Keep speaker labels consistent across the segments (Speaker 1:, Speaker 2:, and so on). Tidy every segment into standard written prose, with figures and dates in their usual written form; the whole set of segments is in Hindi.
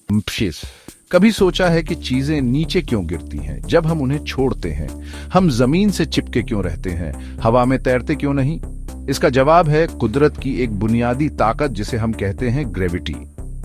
Speaker 1: शिस कभी सोचा है कि चीजें नीचे क्यों गिरती हैं जब हम उन्हें छोड़ते हैं? हम जमीन से चिपके क्यों रहते हैं, हवा में तैरते क्यों नहीं? इसका जवाब है कुदरत की एक बुनियादी ताकत जिसे हम कहते हैं ग्रेविटी।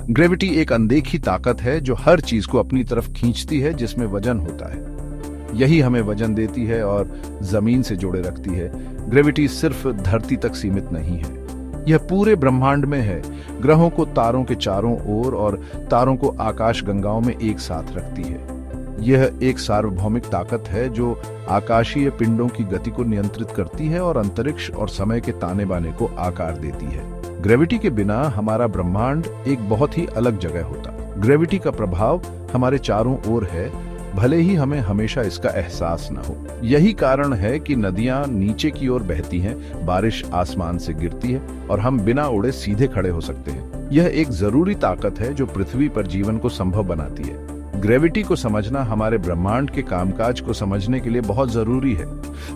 Speaker 1: ग्रेविटी एक अनदेखी ताकत है जो हर चीज को अपनी तरफ खींचती है जिसमें वजन होता है। यही हमें वजन देती है और जमीन से जोड़े रखती है। ग्रेविटी सिर्फ धरती तक सीमित नहीं है, यह पूरे ब्रह्मांड में है। ग्रहों को तारों के चारों ओर और तारों को आकाश गंगाओं में एक साथ रखती है। यह एक सार्वभौमिक ताकत है जो आकाशीय पिंडों की गति को नियंत्रित करती है और अंतरिक्ष और समय के ताने बाने को आकार देती है। ग्रेविटी के बिना हमारा ब्रह्मांड एक बहुत ही अलग जगह होता। ग्रेविटी का प्रभाव हमारे चारों ओर है, भले ही हमें हमेशा इसका एहसास न हो। यही कारण है कि नदियां नीचे की ओर बहती हैं, बारिश आसमान से गिरती है और हम बिना उड़े सीधे खड़े हो सकते हैं। यह एक जरूरी ताकत है जो पृथ्वी पर जीवन को संभव बनाती है। ग्रेविटी को समझना हमारे ब्रह्मांड के कामकाज को समझने के लिए बहुत जरूरी है।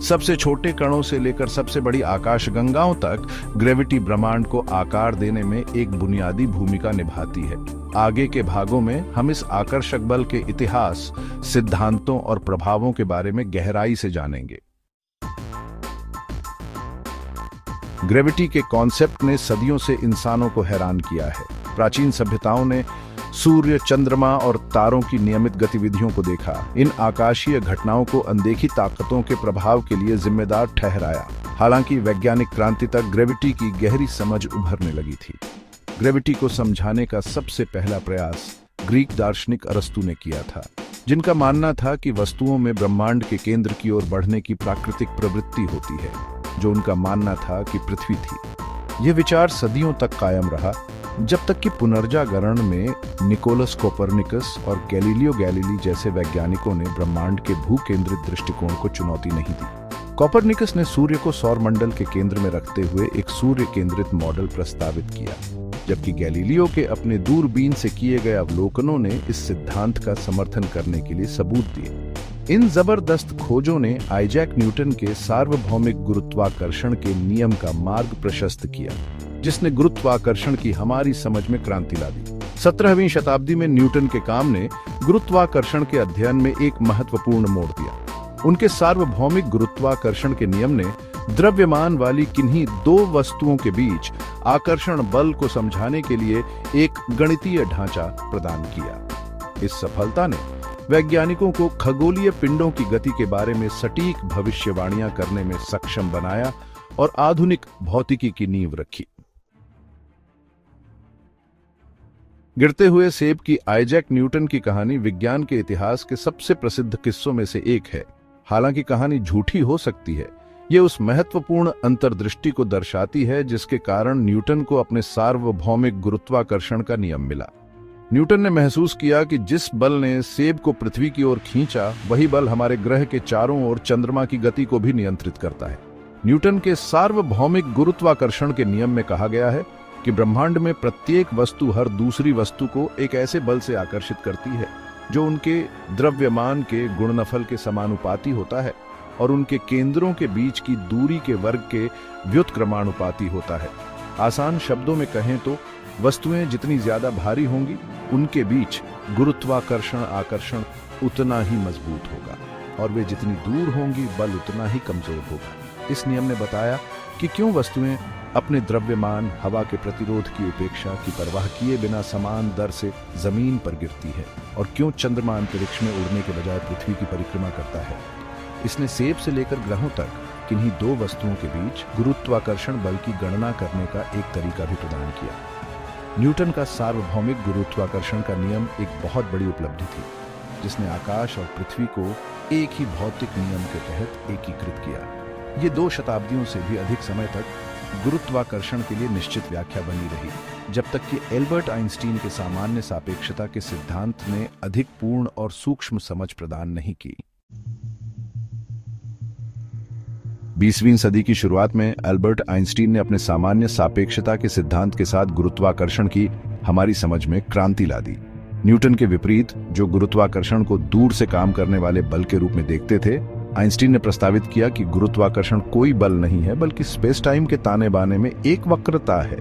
Speaker 1: सबसे छोटे कणों से लेकर सबसे बड़ी आकाशगंगाओं तक ग्रेविटी ब्रह्मांड को आकार देने में एक बुनियादी भूमिका निभाती है। आगे के भागों में हम इस आकर्षक बल के इतिहास, सिद्धांतों और प्रभावों के बारे में गहराई से जानेंगे। ग्रेविटी के कॉन्सेप्ट ने सदियों से इंसानों को हैरान किया है। प्राचीन सभ्यताओं ने सूर्य, चंद्रमा और तारों की नियमित गतिविधियों को देखा। इन आकाशीय घटनाओं को अनदेखी ताकतों के प्रभाव के लिए जिम्मेदार ठहराया। हालांकि वैज्ञानिक क्रांति तक ग्रेविटी की गहरी समझ उभरने लगी थी। ग्रेविटी को समझाने का सबसे पहला प्रयास ग्रीक दार्शनिक अरस्तु ने किया था, जिनका मानना था कि वस्तुओं में ब्रह्मांड के केंद्र की ओर बढ़ने की प्राकृतिक प्रवृत्ति होती है, जो उनका मानना था कि पृथ्वी थी। यह विचार सदियों तक कायम रहा, जब तक कि पुनर्जागरण में निकोलस कोपरनिकस और गैलीलियो गैलीली जैसे वैज्ञानिकों ने ब्रह्मांड के भू केंद्रित दृष्टिकोण को चुनौती नहीं दी। कोपरनिकस ने सूर्य को सौरमंडल के केंद्र में रखते हुए एक सूर्य केंद्रित मॉडल प्रस्तावित किया, जबकि गैलीलियो के अपने दूरबीन से किए गए अवलोकनों ने इस सिद्धांत का समर्थन करने के लिए सबूत दिए। इन जबरदस्त खोजों ने आइजैक न्यूटन के सार्वभौमिक गुरुत्वाकर्षण के नियम का मार्ग प्रशस्त किया, जिसने गुरुत्वाकर्षण की हमारी समझ में क्रांति ला दी। 17वीं शताब्दी में न्यूटन के काम ने गुरुत्वाकर्षण के अध्ययन में एक महत्वपूर्ण मोड़ दिया। उनके सार्वभौमिक गुरुत्वाकर्षण के नियम ने द्रव्यमान वाली किन्हीं दो वस्तुओं के बीच आकर्षण बल को समझाने के लिए एक गणितीय ढांचा प्रदान किया। इस सफलता ने वैज्ञानिकों को खगोलीय पिंडों की गति के बारे में सटीक भविष्यवाणियां करने में सक्षम बनाया और आधुनिक भौतिकी की नींव रखी। गिरते हुए सेब की आइजैक न्यूटन की कहानी विज्ञान के इतिहास के सबसे प्रसिद्ध किस्सों में से एक है। हालांकि कहानी झूठी हो सकती है, यह उस महत्वपूर्ण अंतर्दृष्टि को दर्शाती है जिसके कारण न्यूटन को अपने सार्वभौमिक गुरुत्वाकर्षण का नियम मिला। न्यूटन ने महसूस किया कि जिस बल ने सेब को पृथ्वी की ओर खींचा, वही बल हमारे ग्रह के चारों ओर चंद्रमा की गति को भी नियंत्रित करता है। न्यूटन के सार्वभौमिक गुरुत्वाकर्षण के नियम में कहा गया है कि ब्रह्मांड में प्रत्येक वस्तु हर दूसरी वस्तु को एक ऐसे बल से आकर्षित करती है जो उनके द्रव्यमान के गुणनफल के समानुपाती होता है और उनके केंद्रों के बीच की दूरी के वर्ग के व्युत्क्रमानुपाती होता है। आसान शब्दों में कहें तो वस्तुएं जितनी ज्यादा भारी होंगी, उनके बीच गुरुत्वाकर्षण आकर्षण उतना ही मजबूत होगा और वे जितनी दूर होंगी, बल उतना ही कमजोर होगा। इस नियम ने बताया कि क्यों वस्तुएं अपने द्रव्यमान, हवा के प्रतिरोध की उपेक्षा की परवाह किए बिना समान दर से जमीन पर गिरती है और क्यों चंद्रमा अंतरिक्ष में उड़ने के बजाय पृथ्वी की परिक्रमा करता है। इसने सेब से लेकर ग्रहों तक किन्हीं दो वस्तुओं के बीच गुरुत्वाकर्षण बल की गणना करने का एक तरीका भी प्रदान किया। न्यूटन का सार्वभौमिक गुरुत्वाकर्षण का नियम एक बहुत बड़ी उपलब्धि थी, जिसने आकाश और पृथ्वी को एक ही भौतिक नियम के तहत एकीकृत किया। ये 2 शताब्दियों से भी अधिक समय तक गुरुत्वाकर्षण के लिए निश्चित व्याख्या बनी रही, जब तक कि एल्बर्ट आइंस्टीन के सामान्य सापेक्षता के सिद्धांत ने अधिक पूर्ण और सूक्ष्म समझ प्रदान नहीं की। 20वीं सदी की शुरुआत में एल्बर्ट आइंस्टीन ने अपने सामान्य सापेक्षता के सिद्धांत के साथ गुरुत्वाकर्षण की हमारी समझ में क्रांति ला दी। न्यूटन के विपरीत, जो गुरुत्वाकर्षण को दूर से काम करने वाले बल के रूप में देखते थे, आइंस्टीन ने प्रस्तावित किया कि गुरुत्वाकर्षण कोई बल नहीं है, बल्कि स्पेस टाइम के ताने बाने में एक वक्रता है।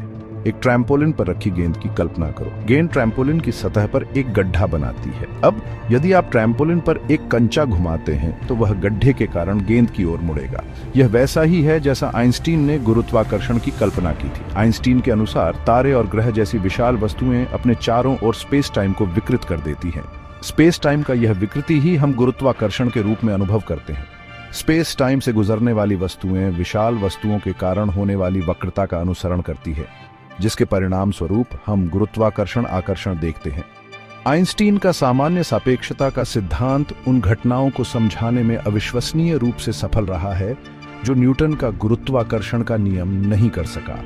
Speaker 1: एक ट्रैम्पोलिन पर रखी गेंद की कल्पना करो। गेंद ट्रैम्पोलिन की सतह पर एक गड्ढा बनाती है। अब यदि आप ट्रैम्पोलिन पर एक कंचा घुमाते हैं तो वह गड्ढे के कारण गेंद की ओर मुड़ेगा। यह वैसा ही है जैसा आइंस्टीन ने गुरुत्वाकर्षण की कल्पना की थी। आइंस्टीन के अनुसार तारे और ग्रह जैसी विशाल वस्तुएं अपने चारों ओर स्पेस टाइम को विकृत कर देती हैं। स्पेस टाइम का यह विकृति ही हम गुरुत्वाकर्षण के रूप में अनुभव करते हैं। स्पेस टाइम से गुजरने वाली वस्तुएं विशाल वस्तुओं के कारण होने वाली वक्रता का अनुसरण करती है, जिसके परिणाम स्वरूप हम गुरुत्वाकर्षण आकर्षण देखते हैं। आइंस्टीन का सामान्य सापेक्षता का सिद्धांत उन घटनाओं को समझाने में अविश्वसनीय रूप से सफल रहा है जो न्यूटन का गुरुत्वाकर्षण का नियम नहीं कर सका,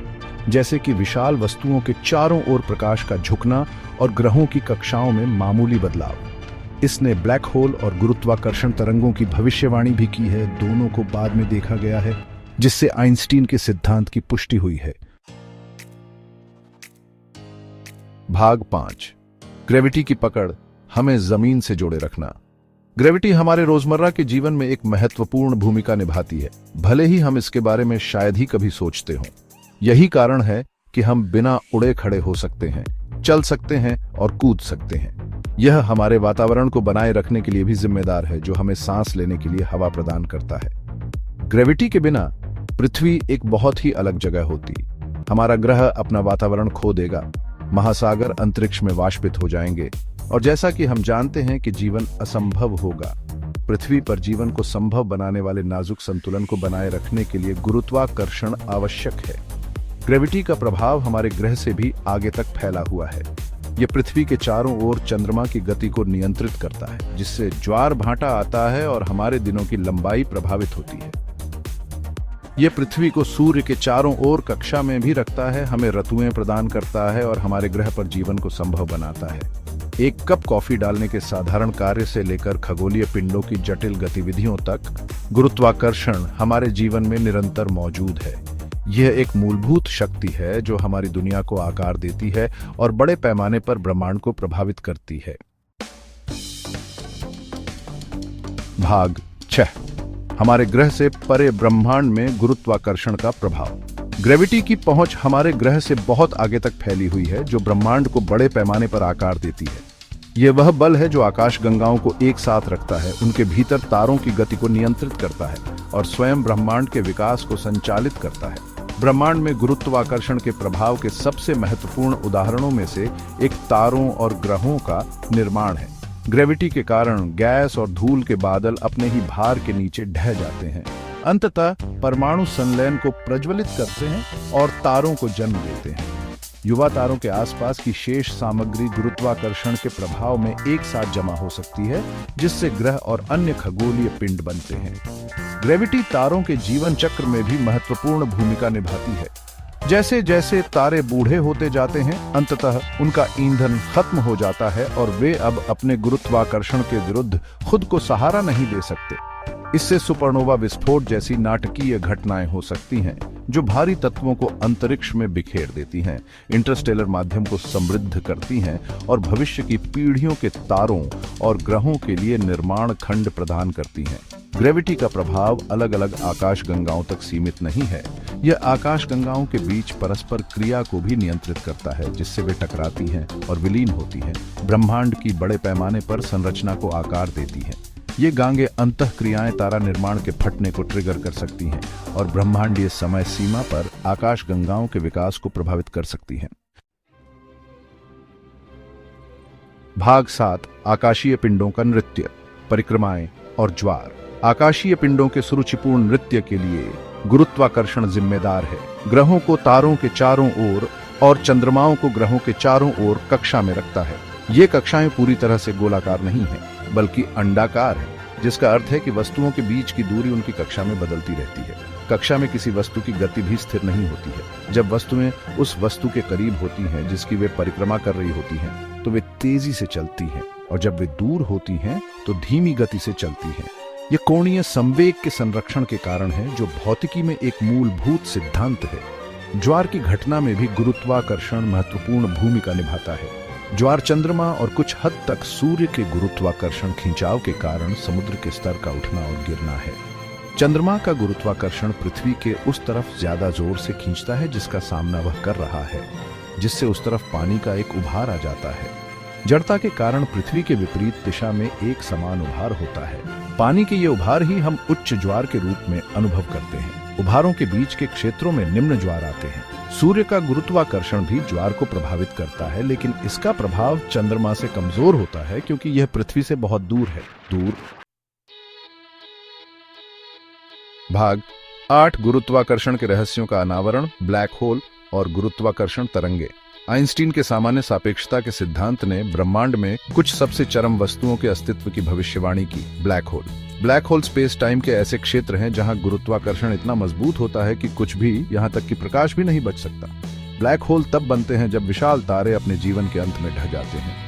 Speaker 1: जैसे कि विशाल वस्तुओं के चारों ओर प्रकाश का झुकना और ग्रहों की कक्षाओं में मामूली बदलाव। इसने ब्लैक होल और गुरुत्वाकर्षण तरंगों की भविष्यवाणी भी की है। दोनों को बाद में देखा गया है, जिससे आइंस्टीन के सिद्धांत की पुष्टि हुई है। भाग 5, ग्रेविटी की पकड़ हमें जमीन से जोड़े रखना। ग्रेविटी हमारे रोजमर्रा के जीवन में एक महत्वपूर्ण भूमिका निभाती है, भले ही हम इसके बारे में शायद ही कभी सोचते हों। यही कारण है कि हम बिना उड़े खड़े हो सकते हैं, चल सकते हैं और कूद सकते हैं। यह हमारे वातावरण को बनाए रखने के लिए भी जिम्मेदार है, जो हमें सांस लेने के लिए हवा प्रदान करता है। ग्रेविटी के बिना पृथ्वी एक बहुत ही अलग जगह होती। हमारा ग्रह अपना वातावरण खो देगा, महासागर अंतरिक्ष में वाष्पित हो जाएंगे और जैसा कि हम जानते हैं कि जीवन असंभव होगा। पृथ्वी पर जीवन को संभव बनाने वाले नाजुक संतुलन को बनाए रखने के लिए गुरुत्वाकर्षण आवश्यक है। ग्रेविटी का प्रभाव हमारे ग्रह से भी आगे तक फैला हुआ है। यह पृथ्वी के चारों ओर चंद्रमा की गति को नियंत्रित करता है, जिससे ज्वार भाटा आता है और हमारे दिनों की लंबाई प्रभावित होती है। यह पृथ्वी को सूर्य के चारों ओर कक्षा में भी रखता है, हमें ऋतुएं प्रदान करता है और हमारे ग्रह पर जीवन को संभव बनाता है। एक कप कॉफी डालने के साधारण कार्य से लेकर खगोलीय पिंडों की जटिल गतिविधियों तक गुरुत्वाकर्षण हमारे जीवन में निरंतर मौजूद है। यह एक मूलभूत शक्ति है जो हमारी दुनिया को आकार देती है और बड़े पैमाने पर ब्रह्मांड को प्रभावित करती है। भाग 6, हमारे ग्रह से परे ब्रह्मांड में गुरुत्वाकर्षण का प्रभाव। ग्रेविटी की पहुंच हमारे ग्रह से बहुत आगे तक फैली हुई है, जो ब्रह्मांड को बड़े पैमाने पर आकार देती है। यह वह बल है जो आकाश गंगाओं को एक साथ रखता है, उनके भीतर तारों की गति को नियंत्रित करता है और स्वयं ब्रह्मांड के विकास को संचालित करता है। ब्रह्मांड में गुरुत्वाकर्षण के प्रभाव के सबसे महत्वपूर्ण उदाहरणों में से एक तारों और ग्रहों का निर्माण है। ग्रेविटी के कारण गैस और धूल के बादल अपने ही भार के नीचे ढह जाते हैं। अंततः परमाणु संलयन को प्रज्वलित करते हैं और तारों को जन्म देते हैं। युवा तारों के आसपास की शेष सामग्री गुरुत्वाकर्षण के प्रभाव में एक साथ जमा हो सकती है, जिससे ग्रह और अन्य खगोलीय पिंड बनते हैं। ग्रेविटी तारों के जीवन चक्र में भी महत्वपूर्ण भूमिका निभाती है। जैसे जैसे तारे बूढ़े होते जाते हैं, अंततः उनका ईंधन खत्म हो जाता है और वे अब अपने गुरुत्वाकर्षण के विरुद्ध खुद को सहारा नहीं दे सकते। इससे सुपरनोवा विस्फोट जैसी नाटकीय घटनाएं हो सकती हैं, जो भारी तत्वों को अंतरिक्ष में बिखेर देती हैं, इंटरस्टेलर माध्यम को समृद्ध करती हैं और भविष्य की पीढ़ियों के तारों और ग्रहों के लिए निर्माण खंड प्रदान करती हैं। ग्रेविटी का प्रभाव अलग अलग आकाश गंगाओं तक सीमित नहीं है। यह आकाश गंगाओं के बीच परस्पर क्रिया को भी नियंत्रित करता है, जिससे वे टकराती हैं और विलीन होती हैं। ब्रह्मांड की बड़े पैमाने पर संरचना को आकार देती हैं। ये गांगे अंतःक्रियाएं तारा निर्माण के फटने को ट्रिगर कर सकती हैं और ब्रह्मांडीय समय सीमा पर आकाश गंगाओं के विकास को प्रभावित कर सकती हैं। भाग 7, आकाशीय पिंडों का नृत्य, परिक्रमाएं और ज्वार। आकाशीय पिंडों के सुरुचिपूर्ण नृत्य के लिए गुरुत्वाकर्षण जिम्मेदार है। ग्रहों को तारों के चारों ओर और चंद्रमाओं को ग्रहों के चारों ओर कक्षा में रखता है। ये कक्षाएं पूरी तरह से गोलाकार नहीं हैं, बल्कि अंडाकार है, जिसका अर्थ है कि वस्तुओं के बीच की दूरी उनकी कक्षा में बदलती रहती है। कक्षा में किसी वस्तु की गति भी स्थिर नहीं होती है। जब वस्तुएं उस वस्तु के करीब होती हैं जिसकी वे परिक्रमा कर रही होती हैं, तो वे तेजी से चलती हैं, और जब वे दूर होती हैं तो धीमी गति से चलती हैं। यह कोणीय संवेग के संरक्षण के कारण है, जो भौतिकी में एक मूलभूत सिद्धांत है। ज्वार की घटना में भी गुरुत्वाकर्षण महत्वपूर्ण भूमिका निभाता है। ज्वार चंद्रमा और कुछ हद तक सूर्य के गुरुत्वाकर्षण खिंचाव के कारण समुद्र के स्तर का उठना और गिरना है। चंद्रमा का गुरुत्वाकर्षण पृथ्वी के उस तरफ ज्यादा जोर से खींचता है जिसका सामना वह कर रहा है, जिससे उस तरफ पानी का एक उभार आ जाता है। जड़ता के कारण पृथ्वी के विपरीत दिशा में एक समान उभार होता है। पानी के ये उभार ही हम उच्च ज्वार के रूप में अनुभव करते हैं। उभारों के बीच के क्षेत्रों में निम्न ज्वार आते हैं। सूर्य का गुरुत्वाकर्षण भी ज्वार को प्रभावित करता है, लेकिन इसका प्रभाव चंद्रमा से कमजोर होता है क्योंकि यह पृथ्वी से बहुत दूर है। भाग 8 गुरुत्वाकर्षण के रहस्यों का अनावरण, ब्लैक होल और गुरुत्वाकर्षण तरंगे। आइंस्टीन के सामान्य सापेक्षता के सिद्धांत ने ब्रह्मांड में कुछ सबसे चरम वस्तुओं के अस्तित्व की भविष्यवाणी की। ब्लैक होल स्पेस टाइम के ऐसे क्षेत्र हैं जहां गुरुत्वाकर्षण इतना मजबूत होता है कि कुछ भी, यहां तक कि प्रकाश भी नहीं बच सकता। ब्लैक होल तब बनते हैं जब विशाल तारे अपने जीवन के अंत में ढह जाते हैं।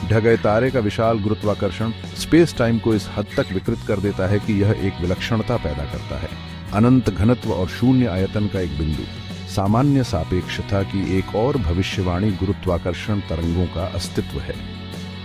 Speaker 1: ढह गए तारे का विशाल गुरुत्वाकर्षण स्पेस टाइम को इस हद तक विकृत कर देता है कि यह एक विलक्षणता पैदा करता है, अनंत घनत्व और शून्य आयतन का एक बिंदु। सामान्य सापेक्षता की एक और भविष्यवाणी गुरुत्वाकर्षण तरंगों का अस्तित्व है।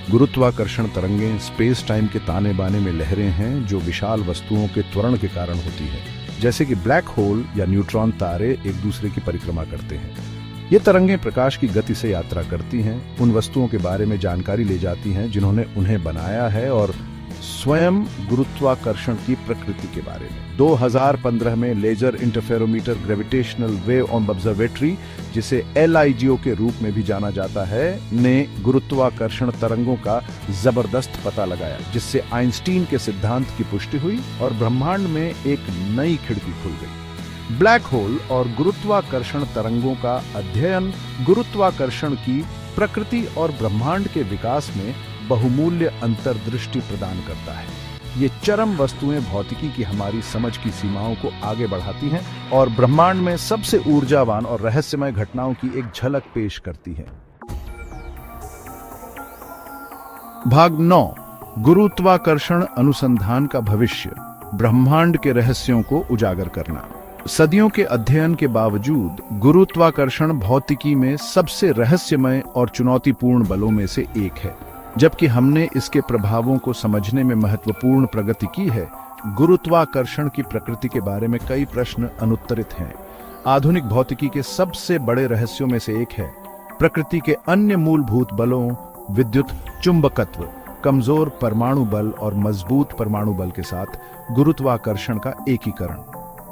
Speaker 1: गुरुत्वाकर्षण तरंगें स्पेस टाइम के ताने बाने में लहरें हैं जो विशाल वस्तुओं के त्वरण के कारण होती है, जैसे कि ब्लैक होल या न्यूट्रॉन तारे एक दूसरे की परिक्रमा करते हैं। ये तरंगें प्रकाश की गति से यात्रा करती हैं, उन वस्तुओं के बारे में जानकारी ले जाती हैं जिन्होंने उन्हें बनाया है और स्वयं गुरुत्वाकर्षण की प्रकृति के बारे में। 2015 में laser interferometer gravitational wave observatory, जिसे LIGO के रूप में भी जाना जाता है, ने गुरुत्वाकर्षण तरंगों का जबरदस्त पता लगाया, जिससे आइंस्टीन के सिद्धांत की पुष्टि हुई और ब्रह्मांड में एक नई खिड़की खुल गई। ब्लैक होल और गुरुत्वाकर्षण तरंगों का अध्ययन गुरुत्वाकर्षण की प्रकृति और ब्रह्मांड के विकास में बहुमूल्य अंतर्दृष्टि प्रदान करता है। ये चरम वस्तुएं भौतिकी की हमारी समझ की सीमाओं को आगे बढ़ाती हैं और ब्रह्मांड में सबसे ऊर्जावान और रहस्यमय घटनाओं की एक झलक पेश करती हैं। भाग 9 गुरुत्वाकर्षण अनुसंधान का भविष्य, ब्रह्मांड के रहस्यों को उजागर करना। सदियों के अध्ययन के बावजूद गुरुत्वाकर्षण भौतिकी में सबसे रहस्यमय और चुनौतीपूर्ण बलों में से एक है। जबकि हमने इसके प्रभावों को समझने में महत्वपूर्ण प्रगति की है, गुरुत्वाकर्षण की प्रकृति के बारे में कई प्रश्न अनुत्तरित हैं। आधुनिक भौतिकी के सबसे बड़े रहस्यों में से एक है प्रकृति के अन्य मूलभूत बलों, विद्युत चुंबकत्व, कमजोर परमाणु बल और मजबूत परमाणु बल के साथ गुरुत्वाकर्षण का एकीकरण।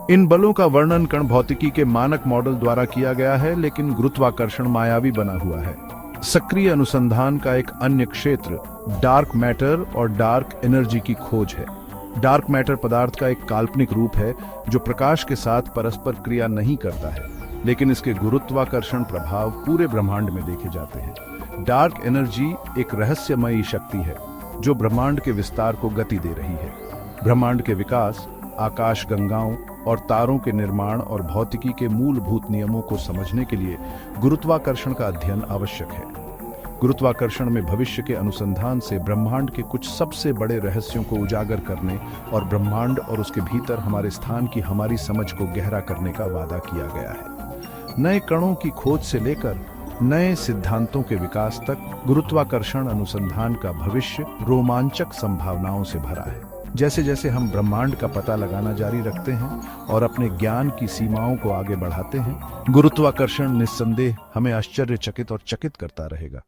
Speaker 1: इन बलों का वर्णन कण भौतिकी के मानक मॉडल द्वारा किया गया है, लेकिन गुरुत्वाकर्षण मायावी बना हुआ है। सक्रिय अनुसंधान का एक अन्य क्षेत्र डार्क मैटर और डार्क एनर्जी की खोज है। डार्क मैटर पदार्थ का एक काल्पनिक रूप है जो प्रकाश के साथ परस्पर क्रिया नहीं करता है, लेकिन इसके गुरुत्वाकर्षण प्रभाव पूरे ब्रह्मांड में देखे जाते हैं। डार्क एनर्जी एक रहस्यमयी शक्ति है जो ब्रह्मांड के विस्तार को गति दे रही है। ब्रह्मांड के विकास, आकाश गंगाओं और तारों के निर्माण और भौतिकी के मूलभूत नियमों को समझने के लिए गुरुत्वाकर्षण का अध्ययन आवश्यक है। गुरुत्वाकर्षण में भविष्य के अनुसंधान से ब्रह्मांड के कुछ सबसे बड़े रहस्यों को उजागर करने और ब्रह्मांड और उसके भीतर हमारे स्थान की हमारी समझ को गहरा करने का वादा किया गया है। नए कणों की खोज से लेकर नए सिद्धांतों के विकास तक गुरुत्वाकर्षण अनुसंधान का भविष्य रोमांचक संभावनाओं से भरा है। जैसे जैसे हम ब्रह्मांड का पता लगाना जारी रखते हैं और अपने ज्ञान की सीमाओं को आगे बढ़ाते हैं, गुरुत्वाकर्षण निस्संदेह हमें आश्चर्यचकित और चकित करता रहेगा।